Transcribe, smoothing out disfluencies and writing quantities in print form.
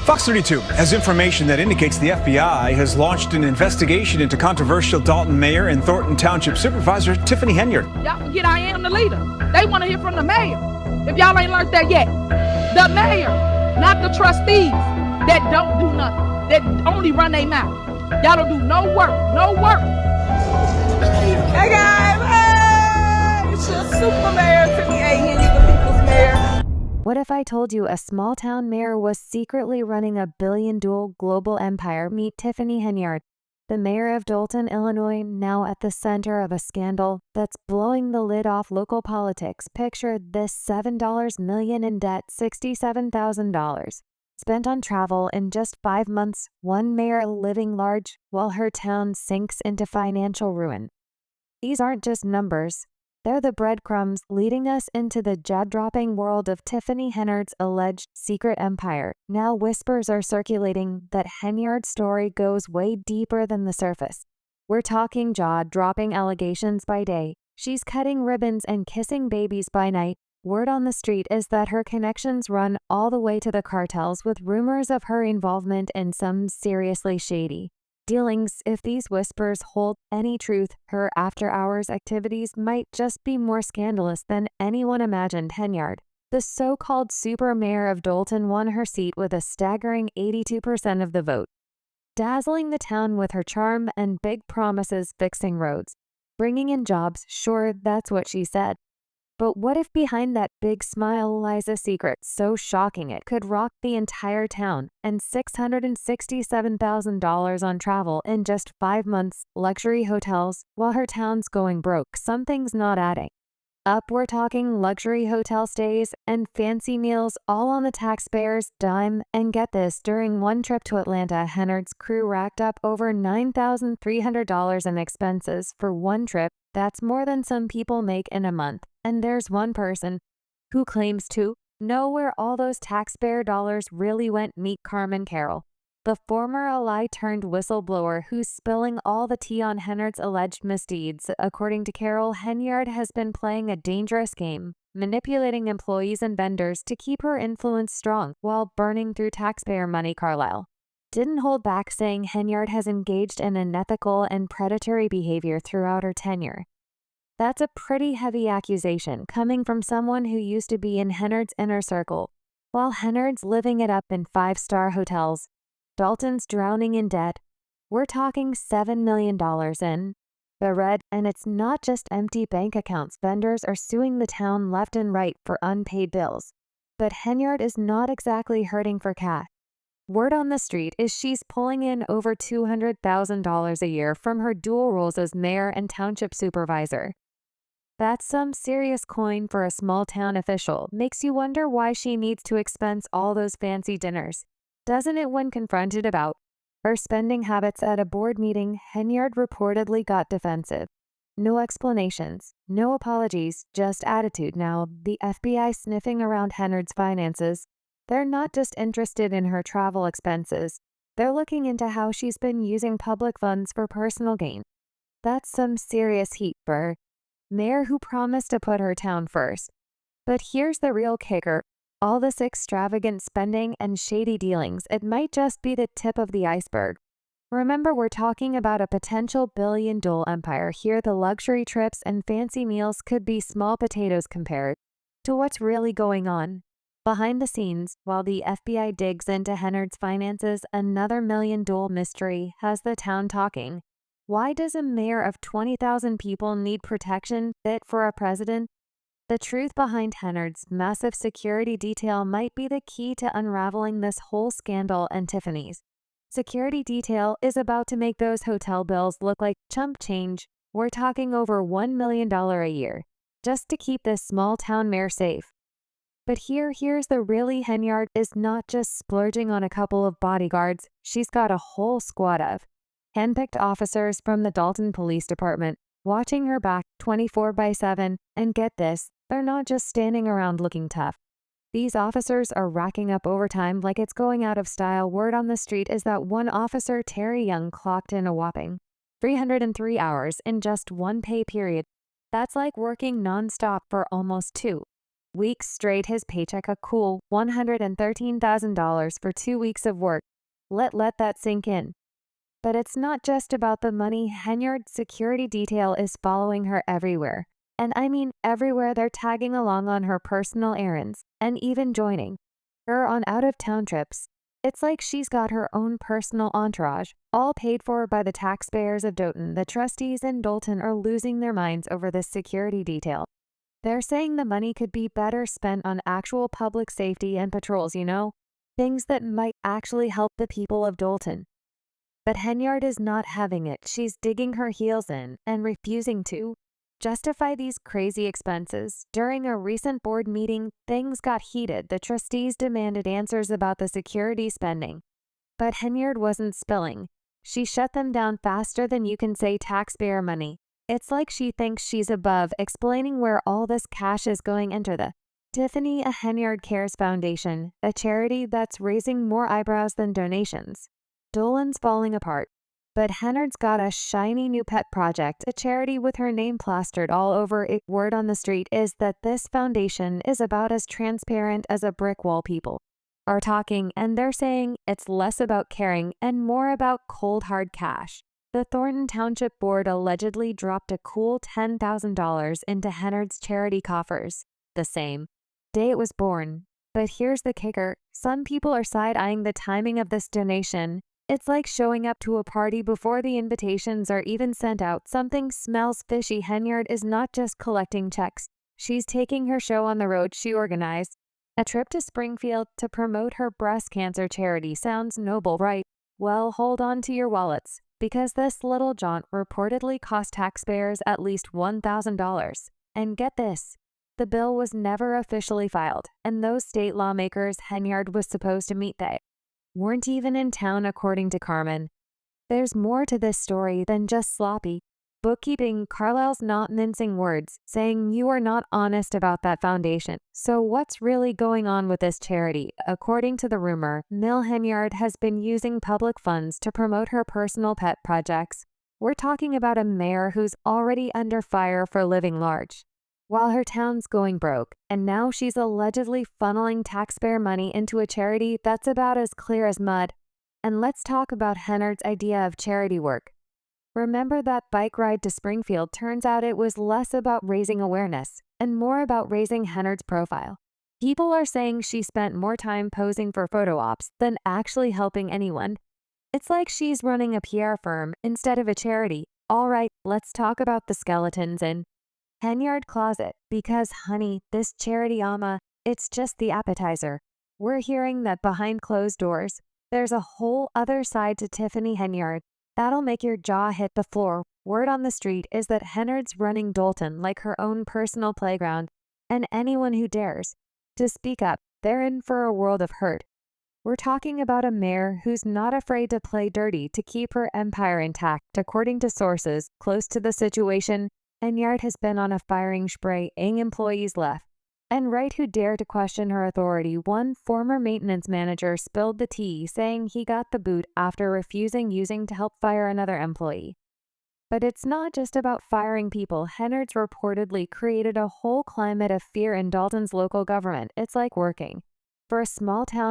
Fox 32 has information that indicates the FBI has launched an investigation into controversial Dalton Mayor and Thornton Township Supervisor Tiffany Henyard. Y'all forget I am the leader. They want to hear from the mayor. If y'all ain't learned that yet. The mayor, not the trustees that don't do nothing, that only run their mouth. Y'all don't do no work, no work. Hey guys, hey! It's your super mayor, Tiffany Henyard, the people's mayor. What if I told you a small town mayor was secretly running a billion-dollar global empire? Meet Tiffany Henyard, the mayor of Dalton, Illinois, now at the center of a scandal that's blowing the lid off local politics. Picture this: $7 million in debt, $67,000 spent on travel in just 5 months, one mayor living large while her town sinks into financial ruin. These aren't just numbers. They're the breadcrumbs leading us into the jaw-dropping world of Tiffany Henyard's alleged secret empire. Now whispers are circulating that Henyard's story goes way deeper than the surface. We're talking jaw-dropping allegations by day. She's cutting ribbons and kissing babies by night. Word on the street is that her connections run all the way to the cartels, with rumors of her involvement in some seriously shady dealings. If these whispers hold any truth, her after-hours activities might just be more scandalous than anyone imagined. Henyard, the so-called super mayor of Dalton, won her seat with a staggering 82% of the vote, dazzling the town with her charm and big promises, fixing roads, bringing in jobs. Sure, that's what she said. But what if behind that big smile lies a secret so shocking it could rock the entire town? And $667,000 on travel in just 5 months, luxury hotels, while her town's going broke. Something's not adding up. We're talking luxury hotel stays and fancy meals, all on the taxpayer's dime. And get this, during one trip to Atlanta, Henyard's crew racked up over $9,300 in expenses for one trip. That's more than some people make in a month. And there's one person who claims to know where all those taxpayer dollars really went. Meet Carmen Carroll, the former ally turned whistleblower who's spilling all the tea on Henyard's alleged misdeeds. According to Carroll, Henyard has been playing a dangerous game, manipulating employees and vendors to keep her influence strong while burning through taxpayer money. Carlisle didn't hold back, saying Henyard has engaged in unethical and predatory behavior throughout her tenure. That's a pretty heavy accusation coming from someone who used to be in Henyard's inner circle. While Henyard's living it up in 5-star hotels, Dalton's drowning in debt. We're talking $7 million in the red, and it's not just empty bank accounts. Vendors are suing the town left and right for unpaid bills. But Henyard is not exactly hurting for cash. Word on the street is she's pulling in over $200,000 a year from her dual roles as mayor and township supervisor. That's some serious coin for a small town official. Makes you wonder why she needs to expense all those fancy dinners, doesn't it? When confronted about her spending habits at a board meeting, Henyard reportedly got defensive. No explanations, no apologies, just attitude. Now, the FBI sniffing around Henyard's finances. They're not just interested in her travel expenses. They're looking into how she's been using public funds for personal gain. That's some serious heat for her mayor who promised to put her town first. But here's the real kicker. All this extravagant spending and shady dealings, it might just be the tip of the iceberg. Remember, we're talking about a potential billion-dollar empire here. The luxury trips and fancy meals could be small potatoes compared to what's really going on behind the scenes. While the FBI digs into Henyard's finances, another million-dollar mystery has the town talking. Why does a mayor of 20,000 people need protection fit for a president? The truth behind Henyard's massive security detail might be the key to unraveling this whole scandal. And Tiffany's security detail is about to make those hotel bills look like chump change. We're talking over $1 million a year just to keep this small town mayor safe. But here's the really Henyard is not just splurging on a couple of bodyguards. She's got a whole squad of handpicked officers from the Dalton Police Department watching her back 24/7. And get this, they're not just standing around looking tough. These officers are racking up overtime like it's going out of style. Word on the street is that one officer, Terry Young, clocked in a whopping 303 hours in just one pay period. That's like working nonstop for almost 2 Weeks straight his paycheck a cool $113,000 for 2 weeks of work. Let that sink in. But it's not just about the money. Henyard's security detail is following her everywhere. And I mean everywhere. They're tagging along on her personal errands and even joining her on out-of-town trips. It's like she's got her own personal entourage, all paid for by the taxpayers of Doton. The trustees in Dolton are losing their minds over this security detail. They're saying the money could be better spent on actual public safety and patrols, things that might actually help the people of Dolton. But Henyard is not having it. She's digging her heels in and refusing to justify these crazy expenses. During a recent board meeting, things got heated. The trustees demanded answers about the security spending. But Henyard wasn't spilling. She shut them down faster than you can say taxpayer money. It's like she thinks she's above explaining where all this cash is going into the Tiffany Henyard Cares Foundation, a charity that's raising more eyebrows than donations. Dolan's falling apart. But Henyard's got a shiny new pet project, a charity with her name plastered all over it. Word on the street is that this foundation is about as transparent as a brick wall. People are talking, and they're saying it's less about caring and more about cold hard cash. The Thornton Township Board allegedly dropped a cool $10,000 into Henyard's charity coffers the same day it was born. But here's the kicker. Some people are side-eyeing the timing of this donation. It's like showing up to a party before the invitations are even sent out. Something smells fishy. Henyard is not just collecting checks. She's taking her show on the road. She organized a trip to Springfield to promote her breast cancer charity. Sounds noble, right? Well, hold on to your wallets, because this little jaunt reportedly cost taxpayers at least $1,000. And get this, the bill was never officially filed, and those state lawmakers Henyard was supposed to meet weren't even in town, according to Carmen. There's more to this story than just sloppy bookkeeping. Carlisle's not mincing words, saying you are not honest about that foundation. So what's really going on with this charity? According to the rumor, Mill Henyard has been using public funds to promote her personal pet projects. We're talking about a mayor who's already under fire for living large, while her town's going broke, and now she's allegedly funneling taxpayer money into a charity that's about as clear as mud. And let's talk about Henyard's idea of charity work. Remember that bike ride to Springfield? Turns out it was less about raising awareness and more about raising Henyard's profile. People are saying she spent more time posing for photo ops than actually helping anyone. It's like she's running a PR firm instead of a charity. All right, let's talk about the skeletons in Henyard closet, because honey, this charity it's just the appetizer. We're hearing that behind closed doors, there's a whole other side to Tiffany Henyard that'll make your jaw hit the floor. Word on the street is that Henyard's running Dolton like her own personal playground, and anyone who dares to speak up, they're in for a world of hurt. We're talking about a mayor who's not afraid to play dirty to keep her empire intact. According to sources close to the situation, Henyard has been on a firing spree. Employees left and right who dare to question her authority. One former maintenance manager spilled the tea, saying he got the boot after refusing using to help fire another employee. But it's not just about firing people. Henyard's reportedly created a whole climate of fear in Dalton's local government. It's like working for a small town